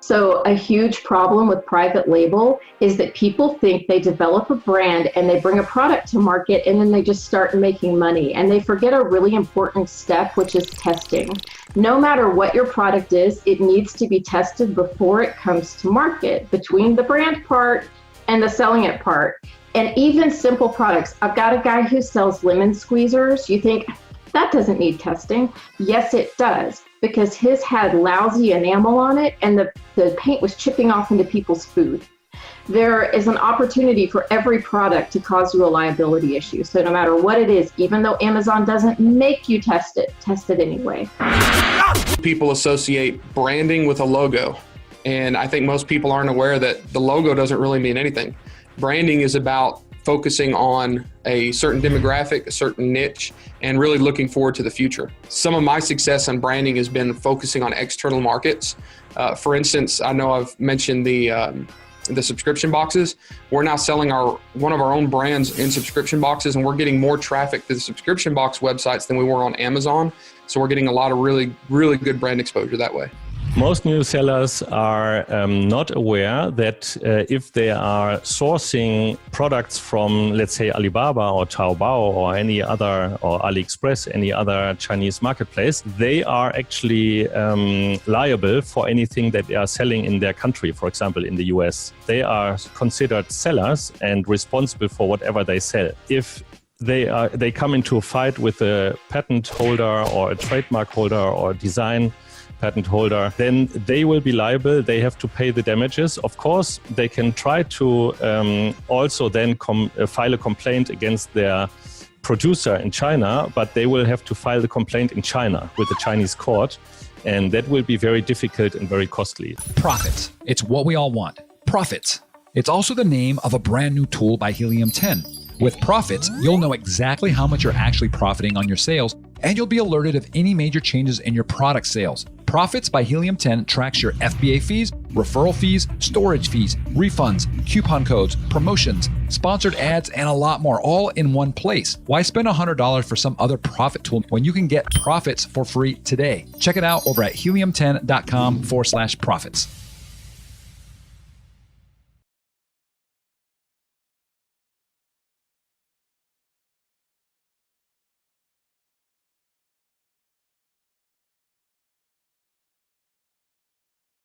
So a huge problem with private label is that people think they develop a brand and they bring a product to market and then they just start making money. And they forget a really important step, which is testing. No matter what your product is, it needs to be tested before it comes to market, between the brand part and the selling it part. And even simple products. I've got a guy who sells lemon squeezers. You think, that doesn't need testing. Yes, it does, because his had lousy enamel on it and the paint was chipping off into people's food. There is an opportunity for every product to cause you a liability issue. So no matter what it is, even though Amazon doesn't make you test it anyway. People associate branding with a logo. And I think most people aren't aware that the logo doesn't really mean anything. Branding is about focusing on a certain demographic, a certain niche, and really looking forward to the future. Some of my success in branding has been focusing on external markets. For instance, I know I've mentioned the subscription boxes. We're now selling one of our own brands in subscription boxes, and we're getting more traffic to the subscription box websites than we were on Amazon. So we're getting a lot of really, really good brand exposure that way. Most new sellers are not aware that if they are sourcing products from, let's say, Alibaba or Taobao or any other, or AliExpress, any other Chinese marketplace, they are actually liable for anything that they are selling in their country. For example, in the US, they are considered sellers and responsible for whatever they sell. If they come into a fight with a patent holder or a trademark holder or a design patent holder, then they will be liable. They have to pay the damages. Of course, they can try to also then file a complaint against their producer in China, but they will have to file the complaint in China with the Chinese court. And that will be very difficult and very costly. Profits. It's what we all want. Profits. It's also the name of a brand new tool by Helium 10. With Profits, you'll know exactly how much you're actually profiting on your sales, and you'll be alerted of any major changes in your product sales. Profits by Helium 10 tracks your FBA fees, referral fees, storage fees, refunds, coupon codes, promotions, sponsored ads, and a lot more, all in one place. Why spend $100 for some other profit tool when you can get Profits for free today? Check it out over at helium10.com/profits.